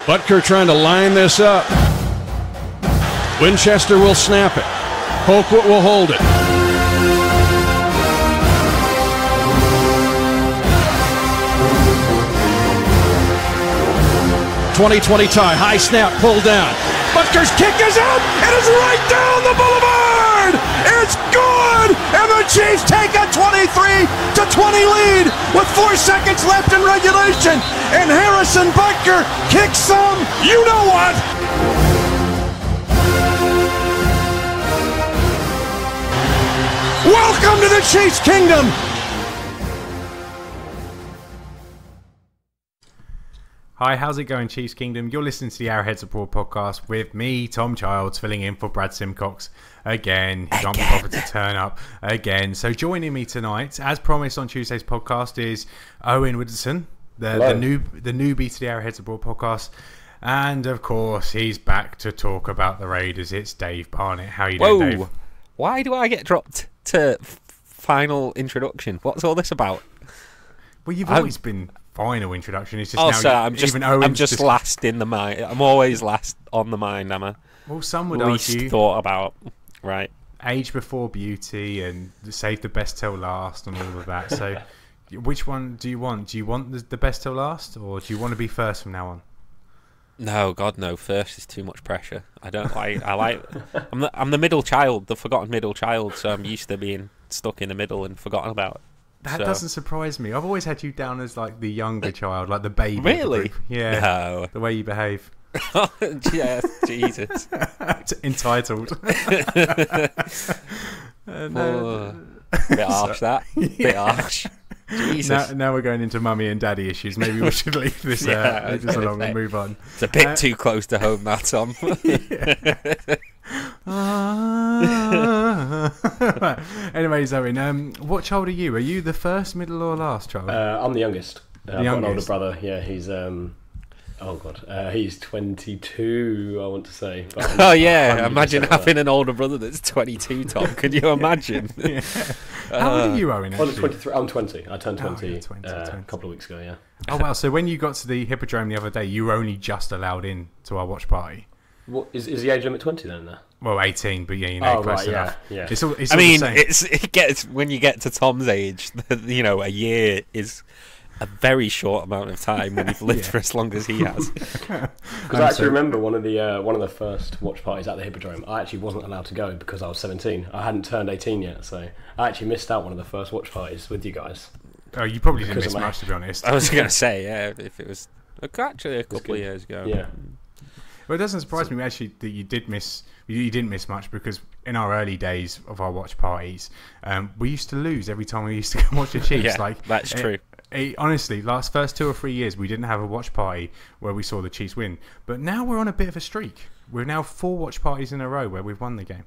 Butker trying to line this up. Winchester will snap it. Colquitt will hold it. .2020 tie, high snap, pulled down. Butker's kick is out. It is right down the boulevard. It's good, and the Chiefs take a 23-20 lead with 4 seconds left in regulation. And Harrison Butker kicks some, you know what? Welcome to the Chiefs Kingdom. Hi, how's it going, Chiefs Kingdom? You're listening to the Arrowheads Abroad podcast with me, Tom Childs, filling in for Brad Simcox again. He can't be bothered to turn up again. So joining me tonight, as promised on Tuesday's podcast, is Owen Widdowson, the newbie to the Arrowheads Abroad podcast. And, of course, he's back to talk about the Raiders. It's Dave Barnett. How you doing, Dave? Why do I get dropped to final introduction? What's all this about? Well, you've always been... Final introduction. It's just I'm just last in the mind. I'm always last on the mind, am I? Well, some would least argue thought about, right? Age before beauty and save the best till last and all of that. So, which one do you want? Do you want the best till last, or do you want to be first from now on? No, God, no. First is too much pressure. I don't like. I'm the middle child, the forgotten middle child. So I'm used to being stuck in the middle and forgotten about. That doesn't surprise me. I've always had you down as like the younger child, like the baby. Really? Yeah. No. The way you behave. Yes, Jesus. Entitled. Bit harsh, that. Yeah. Bit harsh. Jesus. Now we're going into mummy and daddy issues. Maybe we should leave this, leave this along and move on. It's a bit too close to home, that, Tom. Anyways, Owen, what child are you? Are you the first, middle, or last child? I'm the youngest. I've got an older brother. Yeah, he's he's 22. I want to say. Oh yeah, imagine having an older brother that's 22. Tom, can you imagine? Yeah. How old are you, Owen? I'm 23. I'm 20. I turned 20, a couple of weeks ago. Yeah. Oh wow! So when you got to the Hippodrome the other day, you were only just allowed in to our watch party. What is the age limit 20 then? Well, 18, but yeah, close enough. Yeah. It gets when you get to Tom's age, a year is a very short amount of time when you've lived for as long as he has. Because I actually remember one of the first watch parties at the Hippodrome. I actually wasn't allowed to go because I was 17. I hadn't turned 18 yet, so I actually missed out one of the first watch parties with you guys. Oh, you probably didn't miss much, to be honest. I was going to say, yeah, if it was actually a couple of years ago. Yeah. Well, it doesn't surprise me actually that you didn't miss much, because in our early days of our watch parties, we used to lose every time we used to go watch the Chiefs. Yeah, that's true. Honestly, first 2 or 3 years we didn't have a watch party where we saw the Chiefs win, but now we're on a bit of a streak. We're now 4 watch parties in a row where we've won the game.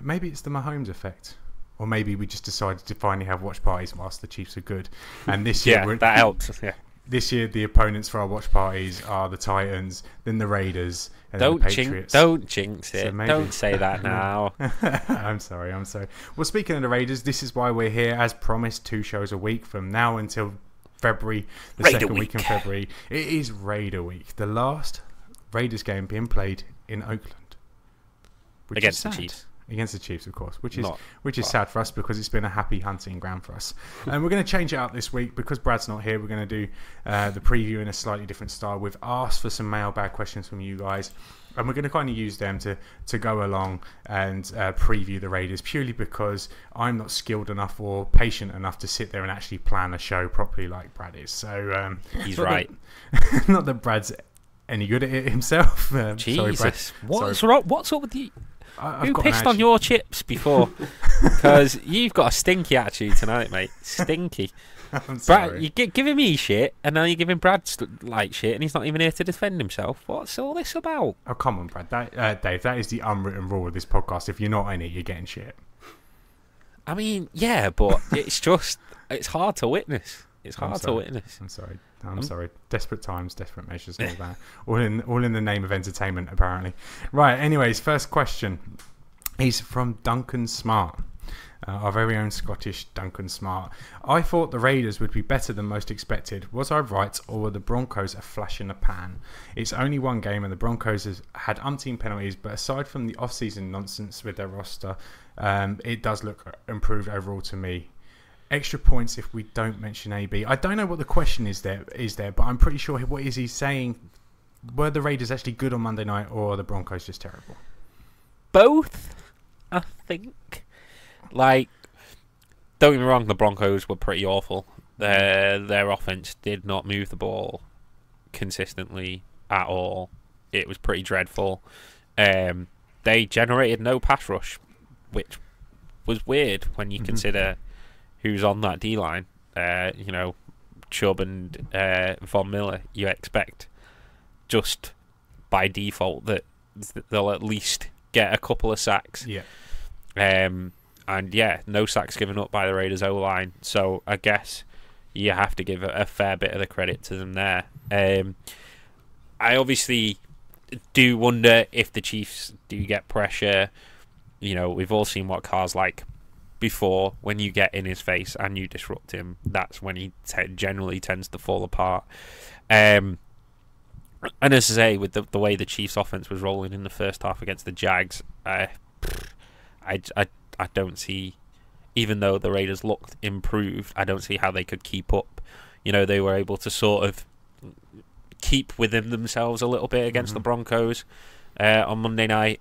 Maybe it's the Mahomes effect, or maybe we just decided to finally have watch parties whilst the Chiefs are good. And this year, that helps. Yeah. This year, the opponents for our watch parties are the Titans, then the Raiders, and then the Patriots. Don't jinx it. So don't say that now. I'm sorry. Well, speaking of the Raiders, this is why we're here. As promised, 2 shows a week from now until February, the Raider second week in February. It is Raider week. The last Raiders game being played in Oakland. Against the Chiefs. Against the Chiefs, of course, which is sad for us because it's been a happy hunting ground for us. And we're going to change it up this week because Brad's not here. We're going to do the preview in a slightly different style. We've asked for some mailbag questions from you guys, and we're going to kind of use them to go along and preview the Raiders, purely because I'm not skilled enough or patient enough to sit there and actually plan a show properly like Brad is. So he's right. Not that Brad's any good at it himself. Jesus, sorry, Brad. What's up with you? Who pissed on your chips before? Because you've got a stinky attitude tonight, mate. Stinky. I'm sorry. Brad, you're giving me shit, and now you're giving Brad shit, and he's not even here to defend himself. What's all this about? Oh, come on, Brad. Dave, that is the unwritten rule of this podcast. If you're not in it, you're getting shit. I mean, yeah, but it's hard to witness. It's hard to witness. I'm sorry. Desperate times, desperate measures, and all that. All in the name of entertainment, apparently. Right. Anyways, first question is from Duncan Smart. Our very own Scottish Duncan Smart. I thought the Raiders would be better than most expected. Was I right, or were the Broncos a flash in the pan? It's only one game and the Broncos has had umpteen penalties, but aside from the off-season nonsense with their roster, it does look improved overall to me. Extra points if we don't mention AB. I don't know what the question is there, but I'm pretty sure what is he saying? Were the Raiders actually good on Monday night, or are the Broncos just terrible? Both, I think. Like, don't get me wrong, the Broncos were pretty awful. Their offense did not move the ball consistently at all. It was pretty dreadful. They generated no pass rush, which was weird when you consider who's on that D-line. Chubb and Von Miller. You expect just by default that they'll at least get a couple of sacks. Yeah. And yeah, no sacks given up by the Raiders O-line. So I guess you have to give a fair bit of the credit to them there. I obviously do wonder if the Chiefs do get pressure. We've all seen what Carr's like before. When you get in his face and you disrupt him, that's when he generally tends to fall apart. And as I say, with the way the Chiefs' offense was rolling in the first half against the Jags, I don't see, even though the Raiders looked improved, I don't see how they could keep up. They were able to sort of keep within themselves a little bit against the Broncos on Monday night,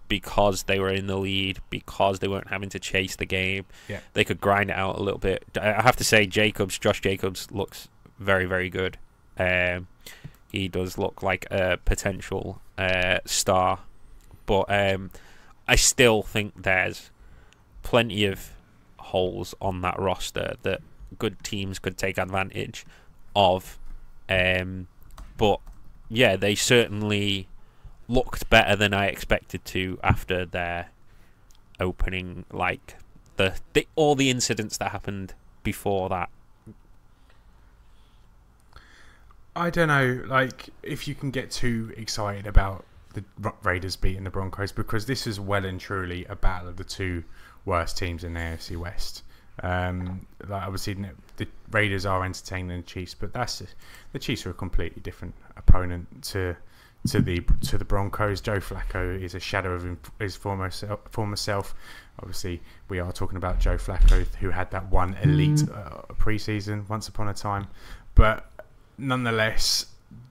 because they were in the lead, because they weren't having to chase the game. Yeah. They could grind it out a little bit. I have to say, Josh Jacobs looks very, very good. He does look like a potential star. But I still think there's plenty of holes on that roster that good teams could take advantage of. But yeah, they certainly looked better than I expected to after their opening, like all the incidents that happened before that. I don't know, if you can get too excited about the Raiders beating the Broncos, because this is well and truly a battle of the two worst teams in the AFC West. Obviously the Raiders are entertaining the Chiefs, but the Chiefs are a completely different opponent to the Broncos. Joe Flacco is a shadow of his former self. Obviously, we are talking about Joe Flacco, who had that one elite preseason once upon a time, but nonetheless,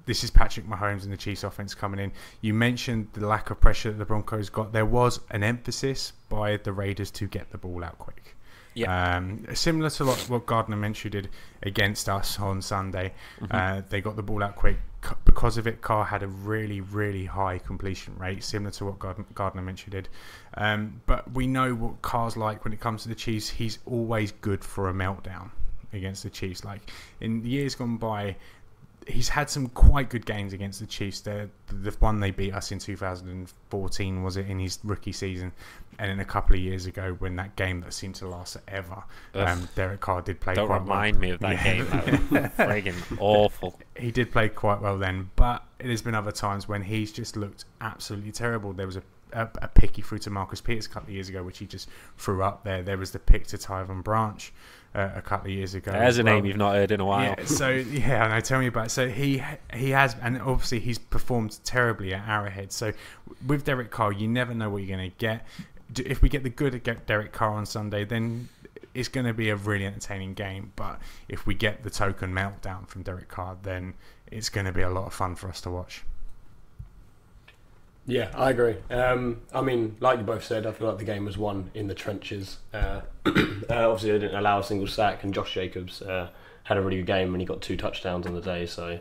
this is Patrick Mahomes and the Chiefs offense coming in. You mentioned the lack of pressure that the Broncos got. There was an emphasis by the Raiders to get the ball out quick. Yeah. Similar to what Gardner Minshew did against us on Sunday. They got the ball out quick. Because of it, Carr had a really, really high completion rate, similar to what Gardner Minshew did. But we know what Carr's like when it comes to the Chiefs. He's always good for a meltdown against the Chiefs. Like in years gone by, he's had some quite good games against the Chiefs. The one they beat us in 2014, was it, in his rookie season, and then a couple of years ago when that game that seemed to last forever, Derek Carr did play quite well. Don't remind me of that game. That was friggin' awful. He did play quite well then, but there's been other times when he's just looked absolutely terrible. There was a pick he threw to Marcus Peters a couple of years ago, which he just threw up there. There was the pick to Tyron Branch a couple of years ago. There's a name you've not heard in a while. Yeah, I know. Tell me about it. So he has, and obviously he's performed terribly at Arrowheads. So with Derek Carr, you never know what you're going to get. If we get the good at Derek Carr on Sunday, then it's going to be a really entertaining game. But if we get the token meltdown from Derek Carr, then it's going to be a lot of fun for us to watch. Yeah, I agree. I mean, like you both said, I feel like the game was won in the trenches. Obviously, they didn't allow a single sack, and Josh Jacobs had a really good game, and he got 2 touchdowns on the day. So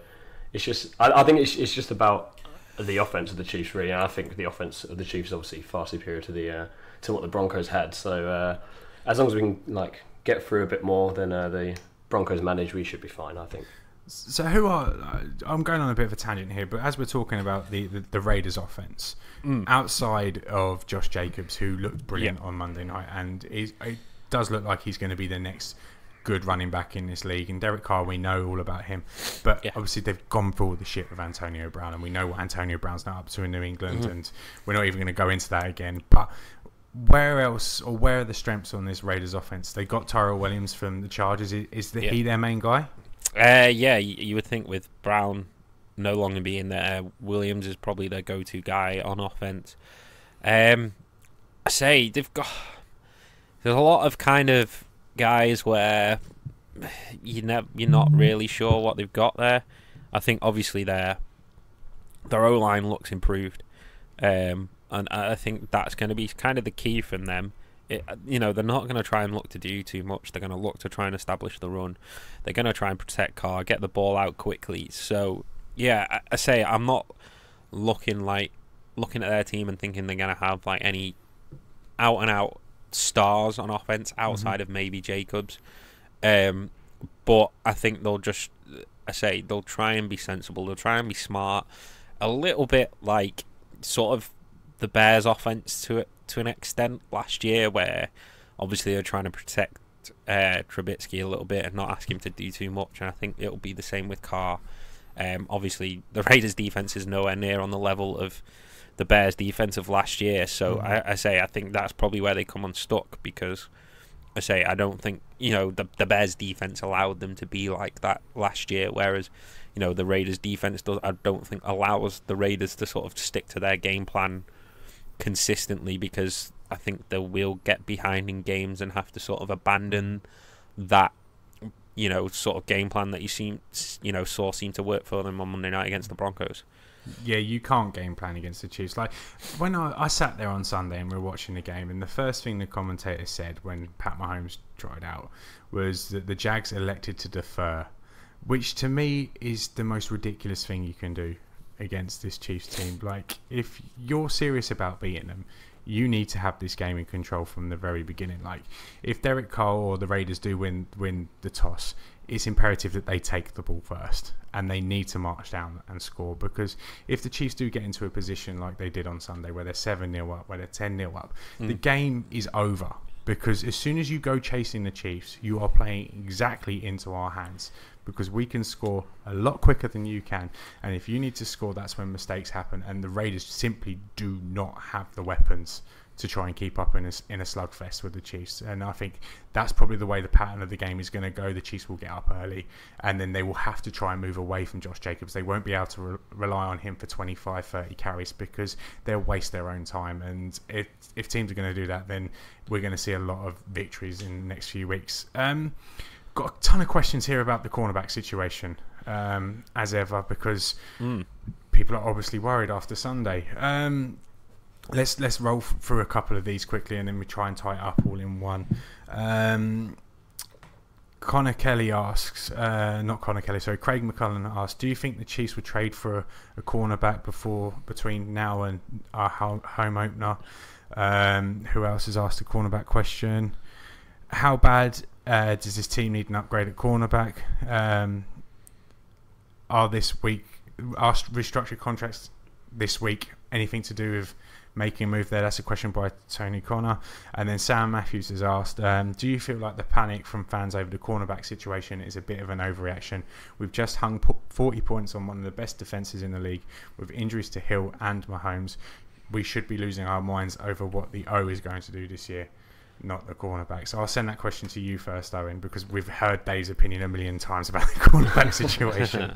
it's just, I think it's just about the offense of the Chiefs, really. And I think the offense of the Chiefs is obviously far superior to what the Broncos had. So as long as we can get through a bit more than the Broncos manage, we should be fine, I think. So I'm going on a bit of a tangent here, but as we're talking about the Raiders offense, outside of Josh Jacobs, who looked brilliant on Monday night, and it does look like he's going to be the next good running back in this league, and Derek Carr, we know all about him, but obviously they've gone through all the shit with Antonio Brown, and we know what Antonio Brown's now up to in New England, and we're not even going to go into that again, but where else, or where are the strengths on this Raiders offense? They got Tyrell Williams from the Chargers. Is he their main guy? Yeah, you would think with Brown no longer being there, Williams is probably their go-to guy on offense. I say there's a lot of kind of guys where you're not really sure what they've got there. I think obviously their O-line looks improved, and I think that's going to be kind of the key from them. They're not going to try and look to do too much. They're going to look to try and establish the run. They're going to try and protect Carr, get the ball out quickly. So yeah, I say I'm not looking at their team and thinking they're going to have like any out and out stars on offense outside of maybe Jacobs. But I think they'll try and be sensible. They'll try and be smart. A little bit like sort of the Bears' offense to an extent last year, where obviously they're trying to protect Trubisky a little bit and not ask him to do too much. And I think it'll be the same with Carr. Obviously, the Raiders' defense is nowhere near on the level of the Bears' defense of last year. So I think that's probably where they come unstuck, because I don't think the Bears' defense allowed them to be like that last year, whereas the Raiders' defense I don't think allows the Raiders to sort of stick to their game plan consistently, because I think they will get behind in games and have to sort of abandon that sort of game plan that you saw seem to work for them on Monday night against the Broncos. Yeah, you can't game plan against the Chiefs. Like when I sat there on Sunday and we were watching the game, and the first thing the commentator said when Pat Mahomes tried out was that the Jags elected to defer, which to me is the most ridiculous thing you can do against this Chiefs team. Like, if you're serious about beating them, you need to have this game in control from the very beginning. Like, if Derek Carr or the Raiders do win the toss, it's imperative that they take the ball first, and they need to march down and score, because if the Chiefs do get into a position like they did on Sunday, where they're 7-0 up, where they're 10-0 up, the game is over. Because as soon as you go chasing the Chiefs, you are playing exactly into our hands, because we can score a lot quicker than you can. And if you need to score, that's when mistakes happen. And the Raiders simply do not have the weapons to try and keep up in a slugfest with the Chiefs. And I think that's probably the way the pattern of the game is going to go. The Chiefs will get up early, and then they will have to try and move away from Josh Jacobs. They won't be able to rely on him for 25, 30 carries, because they'll waste their own time. And if teams are going to do that, then we're going to see a lot of victories in the next few weeks. Got a ton of questions here about the cornerback situation, as ever, because people are obviously worried after Sunday. Let's roll through a couple of these quickly, and then we try and tie it up all in one. Connor Kelly asks, Craig McCullen asks, do you think the Chiefs would trade for a cornerback between now and our home opener? Who else has asked a cornerback question? How bad does this team need an upgrade at cornerback? Are restructured contracts this week anything to do with making a move there? That's a question by Tony Connor. And then Sam Matthews has asked, do you feel like the panic from fans over the cornerback situation is a bit of an overreaction? We've just hung 40 points on one of the best defences in the league, with injuries to Hill and Mahomes. We should be losing our minds over what the O is going to do this year, not the cornerback. So I'll send that question to you first, Owen, because we've heard Dave's opinion a million times about the cornerback situation.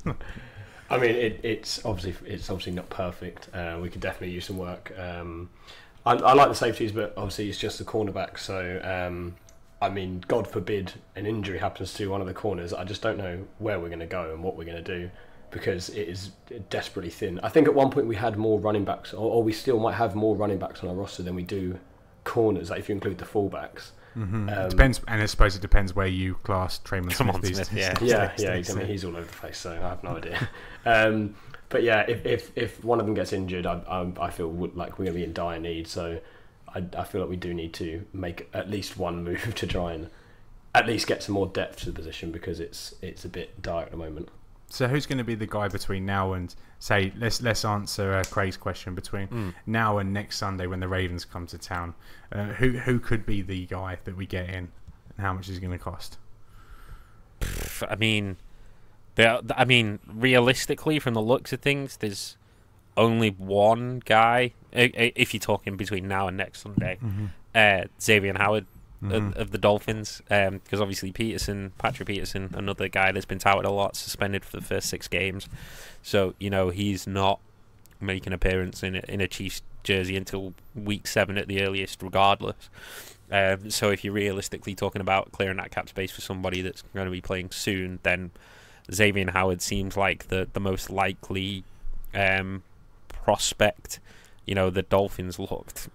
I mean, it's obviously not perfect. We could definitely use some work. I like the safeties, but obviously it's just the cornerback. So, I mean, God forbid an injury happens to one of the corners. I just don't know where we're going to go and what we're going to do, because it is desperately thin. I think at one point we had more running backs, or we still might have more running backs on our roster than we do corners, like if you include the fullbacks. It depends, and I suppose it depends where you class Tremont Smith. Yeah, he's all over the place, so I have no idea. But yeah, if one of them gets injured, I feel like we're going to be in dire need. So I feel like we do need to make at least one move to try and at least get some more depth to the position, because it's a bit dire at the moment. So who's going to be the guy between now and, say, let's answer Craig's question, between now and next Sunday when the Ravens come to town? Who could be the guy that we get in, and how much is it going to cost? I mean, realistically, from the looks of things, there's only one guy. If you're talking between now and next Sunday, Xavier Howard of the Dolphins, because obviously Patrick Peterson, another guy that's been touted a lot, suspended for the first 6 games. So, he's not making an appearance in a Chiefs jersey until week 7 at the earliest, regardless. So if you're realistically talking about clearing that cap space for somebody that's going to be playing soon, then Xavier Howard seems like the most likely prospect. The Dolphins looked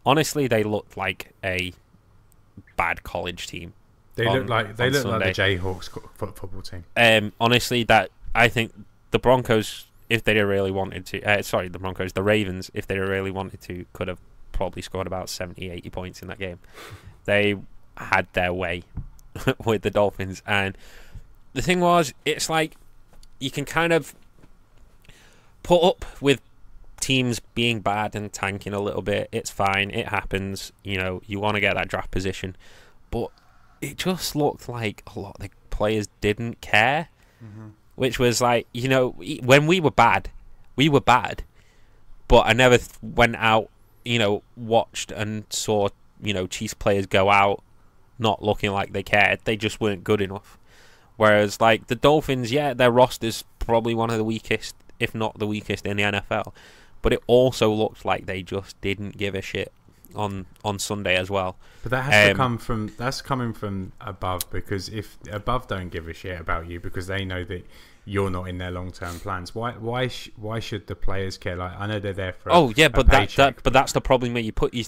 honestly, they looked like a bad college team. They look like the Jayhawks football team. Honestly, that I think the Broncos, if they really wanted to, the Ravens, if they really wanted to, could have probably scored about 70, 80 points in that game. They had their way with the Dolphins, and the thing was, it's like you can kind of put up with teams being bad and tanking a little bit. It's fine, it happens. You want to get that draft position, but it just looked like a lot of the players didn't care. Which was like, when we were bad, but I never went out, watched and saw, Chiefs players go out not looking like they cared. They just weren't good enough. Whereas, like, the Dolphins, their roster's probably one of the weakest, if not the weakest in the NFL. But it also looked like they just didn't give a shit on Sunday as well. But that has to come from, that's coming from above, because if above don't give a shit about you because they know that you're not in their long-term plans, why should the players care? Like, I know they're there for but that's the problem where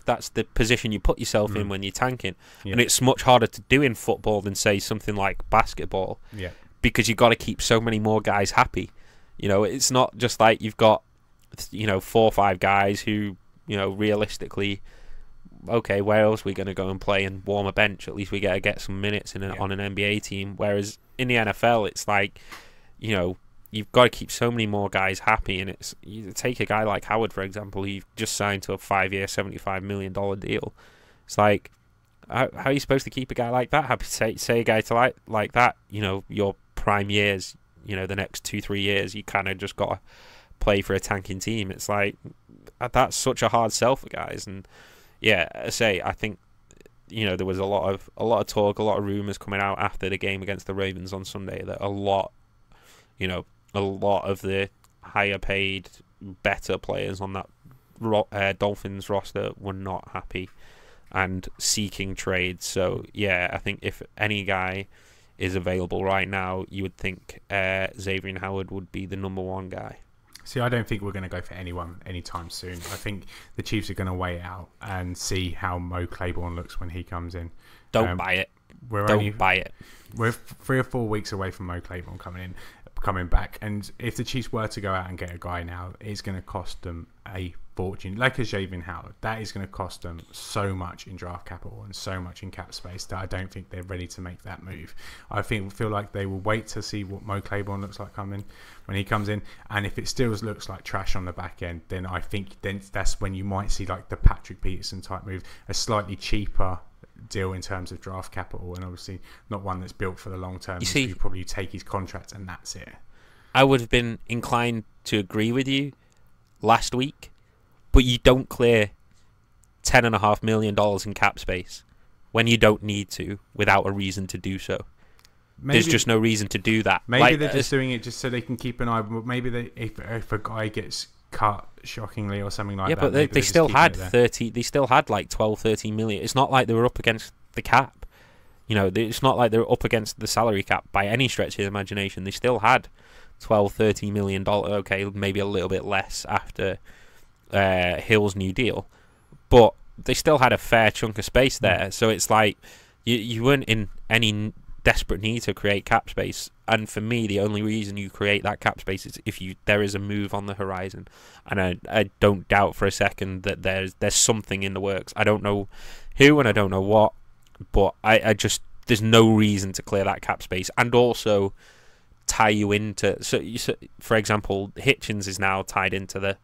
that's the position you put yourself in when you're tanking. And it's much harder to do in football than, say, something like basketball, because you've got to keep so many more guys happy. It's not just like you've got 4 or 5 guys who, realistically, okay, where else are we going to go and play and warm a bench? At least we get some minutes on an NBA team. Whereas in the NFL, it's like, you've got to keep so many more guys happy. And you take a guy like Howard, for example, who just signed to a 5-year, $75 million deal. It's like, how are you supposed to keep a guy like that happy? Say a guy to like that, your prime years, the next 2-3 years, you kind of just got to play for a tanking team. It's like, that's such a hard sell for guys. And I think there was a lot of talk, a lot of rumors coming out after the game against the Ravens on Sunday that a lot of the higher paid, better players on that Dolphins roster were not happy and seeking trades. So I think if any guy is available right now, you would think Xavier Howard would be the number 1 guy. See, I don't think we're going to go for anyone anytime soon. I think the Chiefs are going to wait out and see how Mo Claiborne looks when he comes in. Don't buy it. Buy it. We're 3 or 4 weeks away from Mo Claiborne coming back, and if the Chiefs were to go out and get a guy now, it's going to cost them a fortune. Like a Xavier Howard, that is going to cost them so much in draft capital and so much in cap space that I don't think they're ready to make that move. I feel like they will wait to see what Mo Claiborne looks like when he comes in, and if it still looks like trash on the back end, then I think that's when you might see like the Patrick Peterson type move, a slightly cheaper deal in terms of draft capital, and obviously not one that's built for the long term. You probably take his contract and that's it. I would have been inclined to agree with you last week, but you don't clear $10.5 million in cap space when you don't need to without a reason to do so. There's just no reason to do that. Maybe they're just doing it just so they can keep an eye. Maybe if a guy gets cut shockingly or something like that. Yeah, but they still had 30. They still had like 12, 13 million. It's not like they were up against the cap. It's not like they were up against the salary cap by any stretch of the imagination. They still had 12, 13 million dollars. Okay, maybe a little bit less after Hill's new deal, but they still had a fair chunk of space there. So it's like you weren't in any desperate need to create cap space. And for me, the only reason you create that cap space is if there is a move on the horizon. And I don't doubt for a second that there's something in the works. I don't know who and I don't know what, but I just there's no reason to clear that cap space and also tie you into. So for example, Hitchens is now tied into the,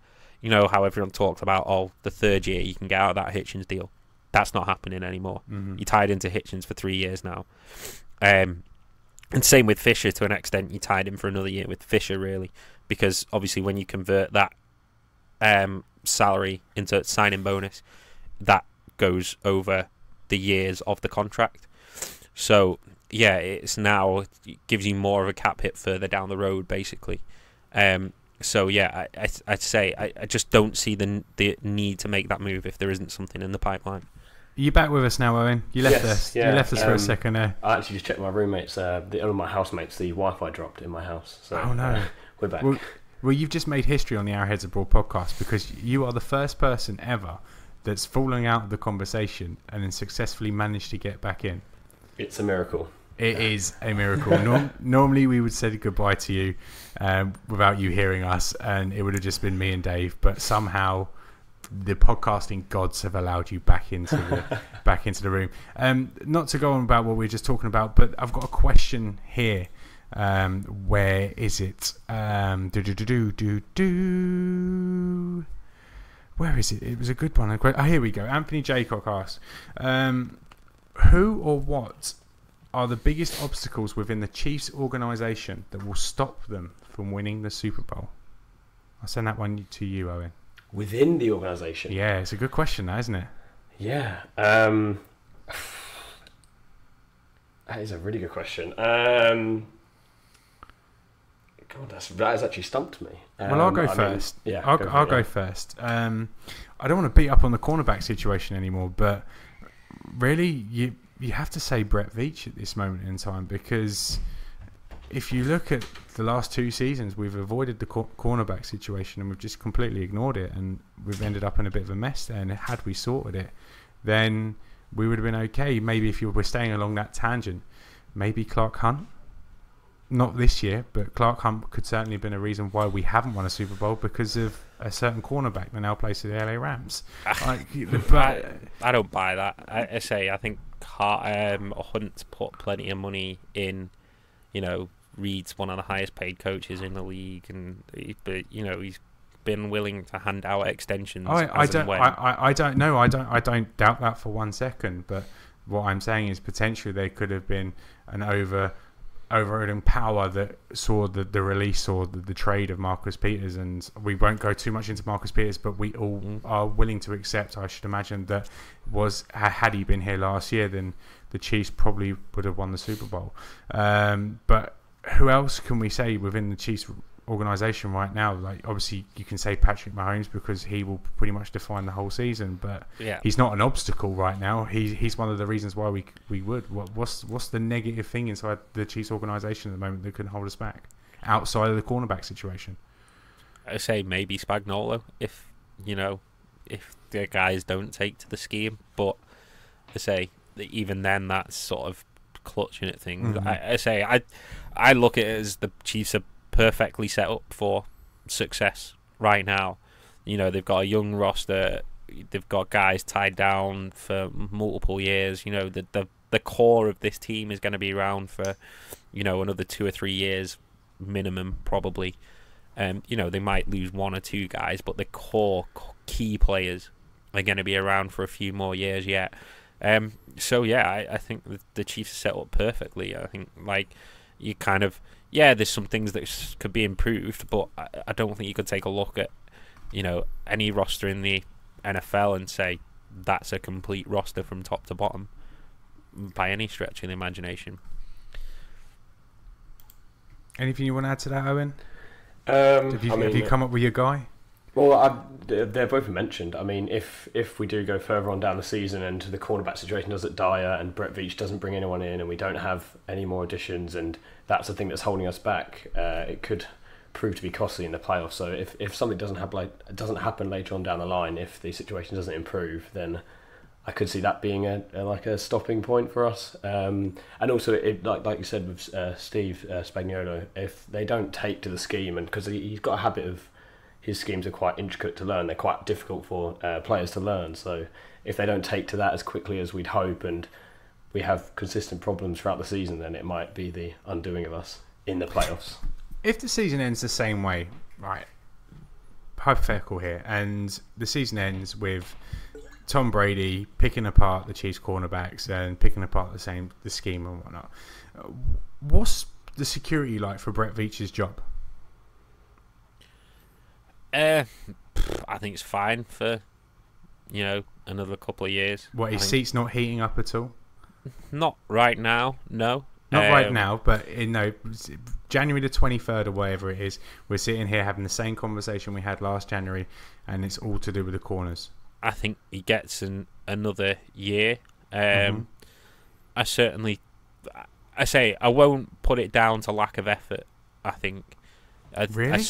how everyone talked about the 3rd year you can get out of that Hitchens deal. That's not happening anymore. Mm-hmm. You tied into Hitchens for 3 years now. And same with Fisher to an extent. You tied him for another year with Fisher, really, because obviously when you convert that salary into signing bonus, that goes over the years of the contract. So yeah, it gives you more of a cap hit further down the road, basically. So yeah, I'd say I just don't see the need to make that move if there isn't something in the pipeline. Are you back with us now, Owen? You left us. Yeah. You left us for a second there. I actually just checked my roommates, all of my housemates. The Wi-Fi dropped in my house. So, oh no, we're back. Well, you've just made history on the Arrowheads Abroad podcast because you are the first person ever that's fallen out of the conversation and then successfully managed to get back in. It's a miracle. It is a miracle. Normally we would say goodbye to you without you hearing us, and it would have just been me and Dave. But somehow the podcasting gods have allowed you back into the room. Not to go on about what we were just talking about, but I've got a question here. Where is it? Where is it? It was a good one. Oh, here we go. Anthony Jaycock asks, who or what are the biggest obstacles within the Chiefs organisation that will stop them from winning the Super Bowl? I'll send that one to you, Owen. Within the organisation? Yeah, it's a good question, that, isn't it? Yeah. That is a really good question. God, that has actually stumped me. Well, I'll go first. I'll go first. I don't want to beat up on the cornerback situation anymore, but really, you have to say Brett Veach at this moment in time, because if you look at the last 2 seasons, we've avoided the cornerback situation and we've just completely ignored it, and we've ended up in a bit of a mess there. And had we sorted it, then we would have been okay. Maybe if you were staying along that tangent, maybe Clark Hunt. Not this year, but Clark Hunt could certainly have been a reason why we haven't won a Super Bowl, because of a certain cornerback that now plays for the LA Rams. I don't buy that. I think Hunt put plenty of money in. Reed's one of the highest paid coaches in the league, and he's been willing to hand out extensions. I don't know. I don't doubt that for 1 second. But what I'm saying is potentially there could have been an overriding power that saw the release or the trade of Marcus Peters, and we won't go too much into Marcus Peters, but we all are willing to accept, I should imagine, that had he been here last year, then the Chiefs probably would have won the Super Bowl. But who else can we say within the Chiefs organisation right now? Like, obviously you can say Patrick Mahomes, because he will pretty much define the whole season, but he's not an obstacle right now. He's one of the reasons why we would. What's the negative thing inside the Chiefs organisation at the moment that can hold us back outside of the cornerback situation? I say maybe Spagnuolo if the guys don't take to the scheme, but I say that even then that's sort of clutching at things. I look at it as the Chiefs are perfectly set up for success right now. They've got a young roster, they've got guys tied down for multiple years. The core of this team is going to be around for another 2 or 3 years minimum, probably. They might lose 1 or 2 guys, but the core key players are going to be around for a few more years yet. I think the Chiefs are set up perfectly. I think you kind of there's some things that could be improved, but I don't think you could take a look at any roster in the NFL and say that's a complete roster from top to bottom by any stretch of the imagination. Anything you want to add to that, Owen? Have you come up with your guy? Well, they're both mentioned. I mean, if we do go further on down the season and the cornerback situation doesn't dire and Brett Veach doesn't bring anyone in and we don't have any more additions, and that's the thing that's holding us back, it could prove to be costly in the playoffs. So if something doesn't happen later on down the line, if the situation doesn't improve, then I could see that being a stopping point for us. And also, like you said with Steve Spagnuolo, if they don't take to the scheme, and because he's got a habit of, his schemes are quite intricate to learn, they're quite difficult for players to learn. So if they don't take to that as quickly as we'd hope, and we have consistent problems throughout the season, then it might be the undoing of us in the playoffs. If the season ends the same way, right, hypothetical here, and the season ends with Tom Brady picking apart the Chiefs cornerbacks and picking apart the scheme and whatnot, what's the security like for Brett Veach's job? I think it's fine for another couple of years. What, his seat's not heating up at all? Not right now, no. Not right now, but January the 23rd or whatever it is, we're sitting here having the same conversation we had last January, and it's all to do with the corners. I think he gets another year. I won't put it down to lack of effort. I think. Really?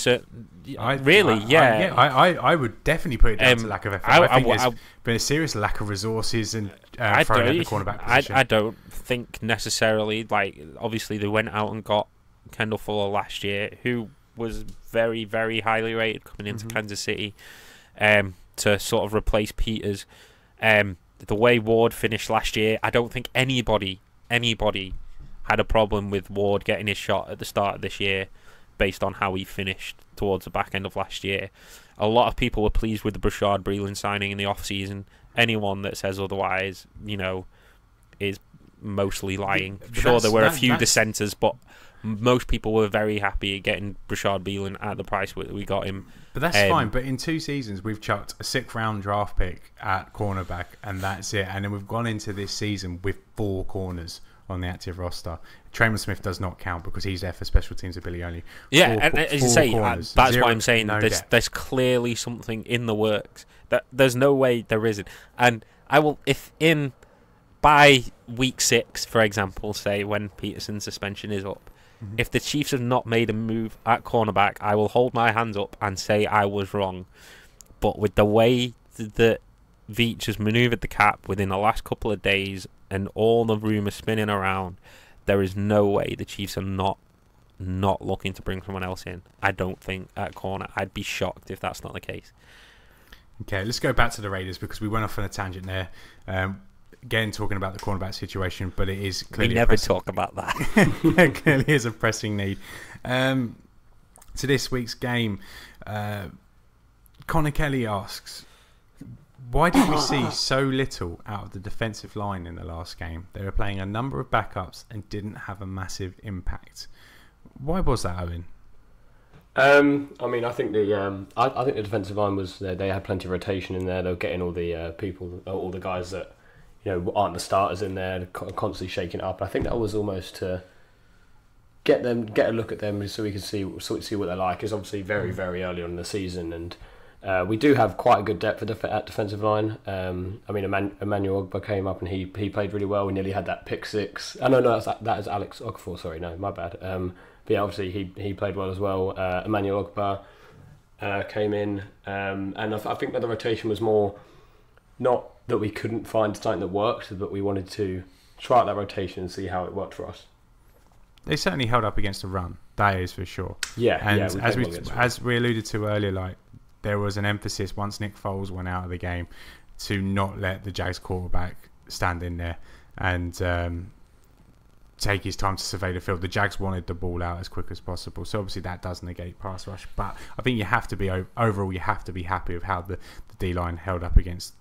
Yeah. I would definitely put it down to lack of effort. I think there's been a serious lack of resources and throwing at the cornerback position. I don't think necessarily. Like, obviously, they went out and got Kendall Fuller last year, who was very, very highly rated coming into Kansas City, to sort of replace Peters. The way Ward finished last year, I don't think anybody had a problem with Ward getting his shot at the start of this year, based on how he finished towards the back end of last year. A lot of people were pleased with the Brashard Breeland signing in the off-season. Anyone that says otherwise, is mostly lying. Sure, there were a few dissenters, but most people were very happy at getting Brashard Breeland at the price we got him. But that's fine. But in 2 seasons, we've chucked a 6th-round draft pick at cornerback, and that's it. And then we've gone into this season with 4 corners on the active roster. Traymon Smith does not count because he's there for special teams ability only. And as you say, that's why I'm saying there's clearly something in the works. That there's no way there isn't. And I will, by week 6, for example, say when Peterson's suspension is up, if the Chiefs have not made a move at cornerback, I will hold my hands up and say I was wrong. But with the way that Veach has manoeuvred the cap within the last couple of days and all the rumours spinning around, there is no way the Chiefs are not looking to bring someone else in. I don't think at corner. I'd be shocked if that's not the case. Okay, let's go back to the Raiders because we went off on a tangent there. Again, talking about the cornerback situation, but it is clearly... We never talk about that. It clearly is a pressing need. To this week's game, Connor Kelly asks, why did we see so little out of the defensive line in the last game? They were playing a number of backups and didn't have a massive impact. Why was that, Owen? I think the defensive line was there. They had plenty of rotation in there. They were getting all the all the guys that aren't the starters in there, constantly shaking it up. I think that was almost to get a look at them so we can see what they're like. It's obviously very, very early on in the season, and we do have quite a good depth at defensive line. Emmanuel Ogba came up and he played really well. We nearly had that pick 6. That is Alex Okafor. Sorry, no, my bad. But yeah, obviously he played well as well. Emmanuel Ogba came in, and I think that the rotation was more not that we couldn't find something that worked, but we wanted to try out that rotation and see how it worked for us. They certainly held up against the run. That is for sure. Yeah, and as we alluded to earlier, like there was an emphasis once Nick Foles went out of the game to not let the Jags quarterback stand in there and take his time to survey the field. The Jags wanted the ball out as quick as possible, so obviously that does negate pass rush. But I think you have to be overall, you have to be happy with how the D line held up against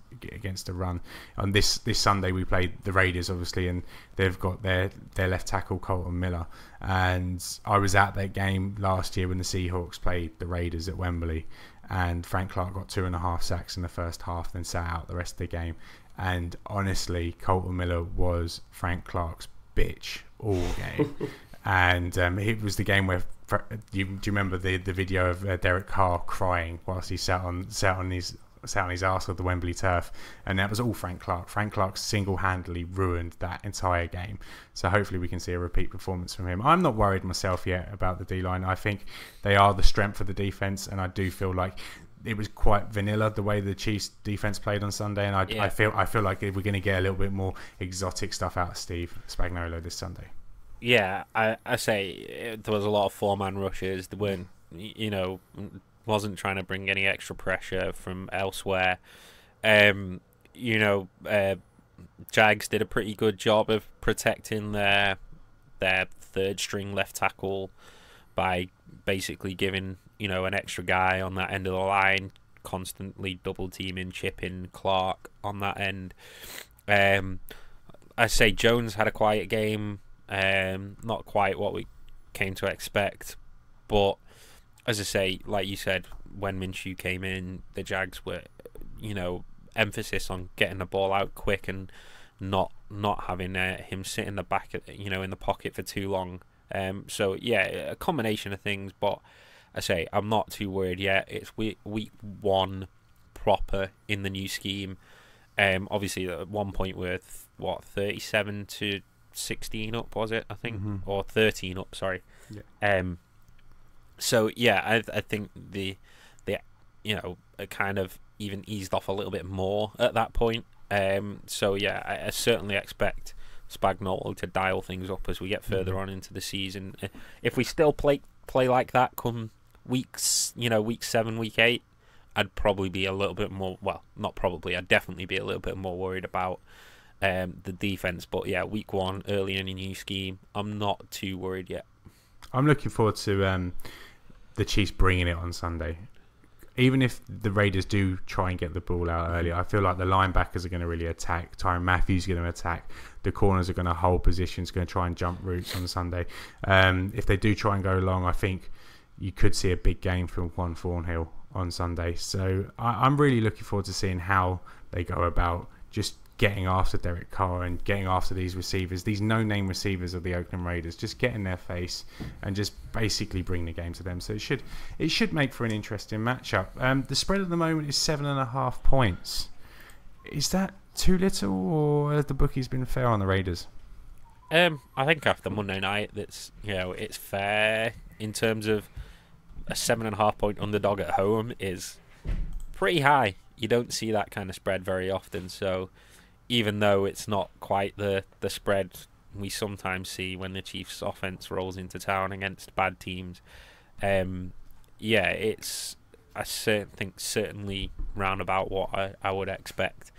the run. On this Sunday we played the Raiders, obviously, and they've got their left tackle Colton Miller. And I was at that game last year when the Seahawks played the Raiders at Wembley, and Frank Clark got 2.5 sacks in the first half, then sat out the rest of the game. And honestly, Colton Miller was Frank Clark's bitch all game. And it was the game where do you remember the video of Derek Carr crying whilst he sat on his arse of the Wembley turf? And that was all Frank Clark. Frank Clark single-handedly ruined that entire game. So hopefully we can see a repeat performance from him. I'm not worried myself yet about the D-line. I think they are the strength of the defence, and I do feel like it was quite vanilla the way the Chiefs defence played on Sunday, and I feel like we're going to get a little bit more exotic stuff out of Steve Spagnuolo this Sunday. Yeah, I say there was a lot of 4-man rushes. There weren't, wasn't trying to bring any extra pressure from elsewhere. Jags did a pretty good job of protecting their third string left tackle by basically giving an extra guy on that end of the line, constantly double teaming, chipping Clark on that end. I say Jones had a quiet game, not quite what we came to expect, but as I say, like you said, when Minshew came in, the Jags were, emphasis on getting the ball out quick and not having him sit in the back, in the pocket for too long. So yeah, a combination of things, but I say I'm not too worried yet. It's week 1 proper in the new scheme. Obviously at one point we're 37-16 up, was it? I think, or 13 up. Sorry. Yeah. So yeah, I think the it kind of even eased off a little bit more at that point. So yeah, I certainly expect Spagnuolo to dial things up as we get further on into the season. If we still play like that come week 7, week 8, I'd probably be a little bit more. Well, not probably. I'd definitely be a little bit more worried about the defense. But yeah, week 1, early in a new scheme, I'm not too worried yet. I'm looking forward to the Chiefs bringing it on Sunday. Even if the Raiders do try and get the ball out early, I feel like the linebackers are going to really attack. Tyrann Mathieu's going to attack. The corners are going to hold positions, going to try and jump routes on Sunday. If they do try and go long, I think you could see a big game from Juan Thornhill on Sunday. So I'm really looking forward to seeing how they go about just getting after Derek Carr and getting after these receivers, these no-name receivers of the Oakland Raiders, just get in their face and just basically bring the game to them. So it should make for an interesting matchup. The spread at the moment is 7.5 points. Is that too little, or have the bookies been fair on the Raiders? I think after Monday night, it's fair in terms of a 7.5 point underdog at home is pretty high. You don't see that kind of spread very often, so even though it's not quite the spread we sometimes see when the Chiefs' offense rolls into town against bad teams, it's think certainly round about what I would expect.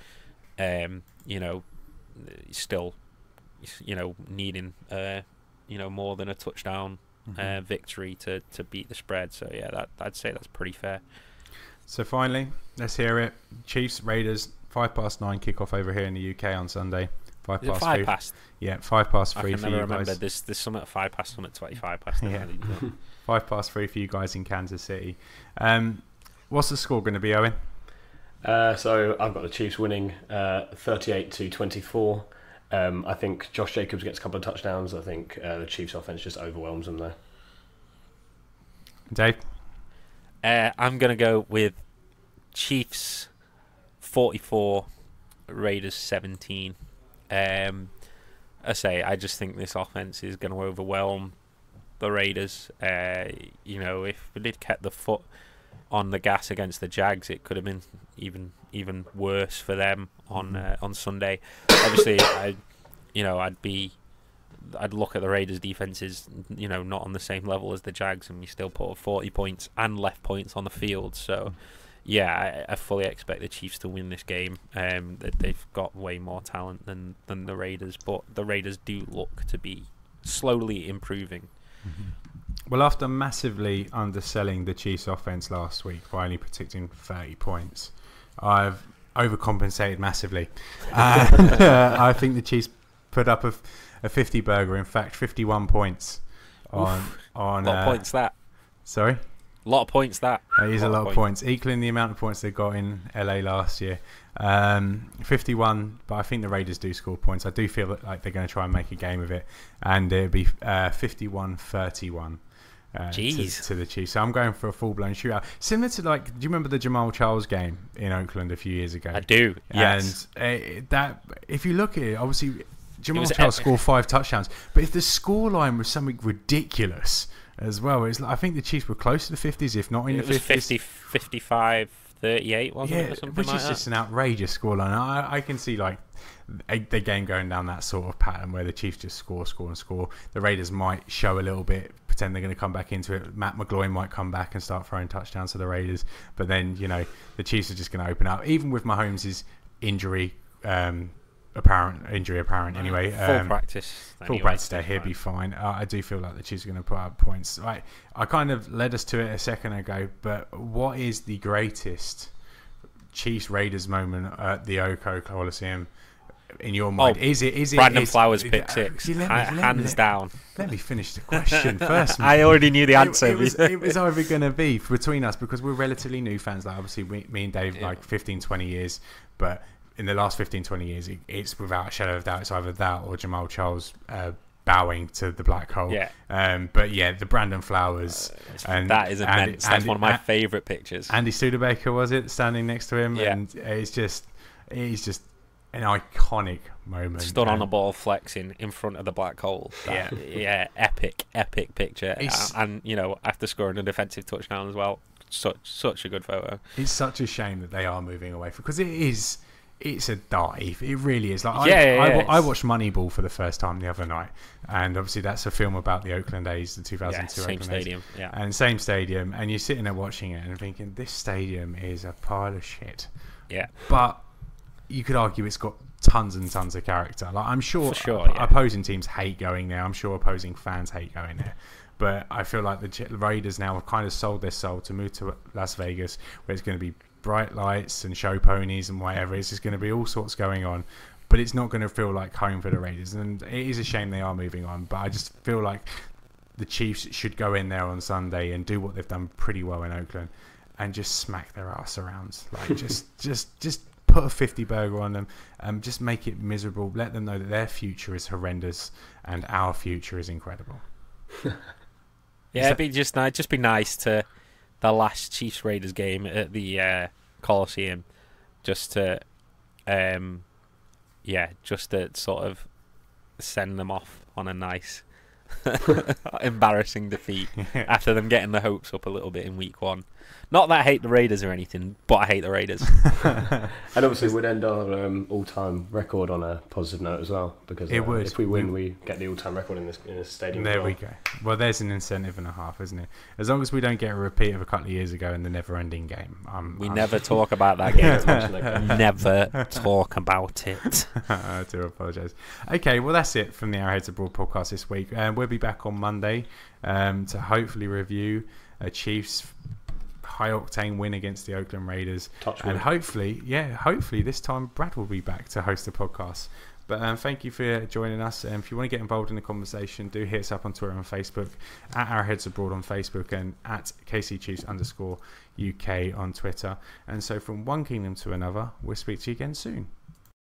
Still, needing more than a touchdown victory to beat the spread. So yeah, I'd say that's pretty fair. So finally, let's hear it. Chiefs, Raiders, 9:05 kickoff over here in the UK on Sunday. 3. Yeah, 3:05 I for you remember guys. There's some at 3:05, some at 25 Yeah. 3:05 for you guys in Kansas City. What's the score going to be, Owen? So I've got the Chiefs winning 38-24. I think Josh Jacobs gets a couple of touchdowns. I think the Chiefs offense just overwhelms them there. Dave? I'm going to go with Chiefs 44, Raiders 17. I just think this offense is going to overwhelm the Raiders. If we did kept the foot on the gas against the Jags, it could have been even worse for them on Sunday. Obviously, I'd look at the Raiders' defenses, not on the same level as the Jags, and we still put 40 points and left points on the field. So, yeah, I fully expect the Chiefs to win this game. They've got way more talent than the Raiders, but the Raiders do look to be slowly improving. Well, after massively underselling the Chiefs' offense last week by only predicting 30 points, I've overcompensated massively. I think the Chiefs put up a 50 burger. In fact, 51 points on a lot of points that. Sorry? A lot of points that. It is a lot of points, equaling the amount of points they got in LA last year. 51, but I think the Raiders do score points. I do feel like they're going to try and make a game of it, and it'll be 51-31 to the Chiefs. So I'm going for a full-blown shootout. Similar to, do you remember the Jamal Charles game in Oakland a few years ago? I do, yes. And that, if you look at it, obviously Jamal Charles scored 5 touchdowns, but if the scoreline was something ridiculous as well, I think the Chiefs were close to the 50s, if not in the 50s. 55-38, wasn't it? Or something which like is that? just an outrageous scoreline. I can see the game going down that sort of pattern where the Chiefs just score. The Raiders might show a little bit, pretend they're going to come back into it. Matt McGloin might come back and start throwing touchdowns to the Raiders, but then the Chiefs are just going to open up, even with Mahomes' injury. Apparent anyway. Full practice there, he'll be fine. I do feel like the Chiefs are going to put up points. I kind of led us to it a second ago, but what is the greatest Chiefs Raiders moment at the Oco Coliseum in your mind? Is it Brandon Flowers pick six? Hands down. Let me finish the question first. I already knew the answer. It was either going to be between us, because we're relatively new fans. Like, obviously, me and Dave, like 15, 20 years. But in the last 15, 20 years, it's without a shadow of doubt, it's either that or Jamal Charles bowing to the black hole. Yeah. But yeah, the Brandon Flowers. That is immense. That's one of my favourite pictures. Andy Studebaker, was it, standing next to him? Yeah. And it's just an iconic moment. Stood on a ball flexing in front of the black hole. Epic picture. And, after scoring a defensive touchdown as well. Such a good photo. It's such a shame that they are moving away from, because it's a dive. It really is. Like I watched Moneyball for the first time the other night, and obviously that's a film about the Oakland A's, the 2002 Oakland stadium, A's. And same stadium, and you're sitting there watching it and thinking, this stadium is a pile of shit. Yeah. But you could argue it's got tons and tons of character. Like, I'm sure, yeah. Opposing teams hate going there. I'm sure opposing fans hate going there. But I feel like the Raiders now have kind of sold their soul to move to Las Vegas, where it's going to be bright lights and show ponies and whatever. It's just going to be all sorts going on. But it's not going to feel like home for the Raiders. And it is a shame they are moving on. But I just feel like the Chiefs should go in there on Sunday and do what they've done pretty well in Oakland and just smack their ass around. Like, just put a 50 burger on them and just make it miserable. Let them know that their future is horrendous and our future is incredible. Yeah, it'd be nice to the last Chiefs Raiders game at the Coliseum, just to sort of send them off on a nice embarrassing defeat after them getting the hopes up a little bit in week 1. Not that I hate the Raiders or anything, but I hate the Raiders. And obviously it would end our all-time record on a positive note as well, because if we win, we get the all-time record in this stadium. There we go. Well, there's an incentive and a half, isn't it? As long as we don't get a repeat of a couple of years ago in the never-ending game. We never talk about that game. Never talk about it. I do apologise. Okay, well, that's it from the Arrowheads Abroad podcast this week. We'll be back on Monday to hopefully review a Chiefs high-octane win against the Oakland Raiders. And hopefully this time Brad will be back to host the podcast. But thank you for joining us. If you want to get involved in the conversation, do hit us up on Twitter and Facebook, at Arrowheads Abroad on Facebook, and at KCChiefs_UK on Twitter. And so from one kingdom to another, we'll speak to you again soon.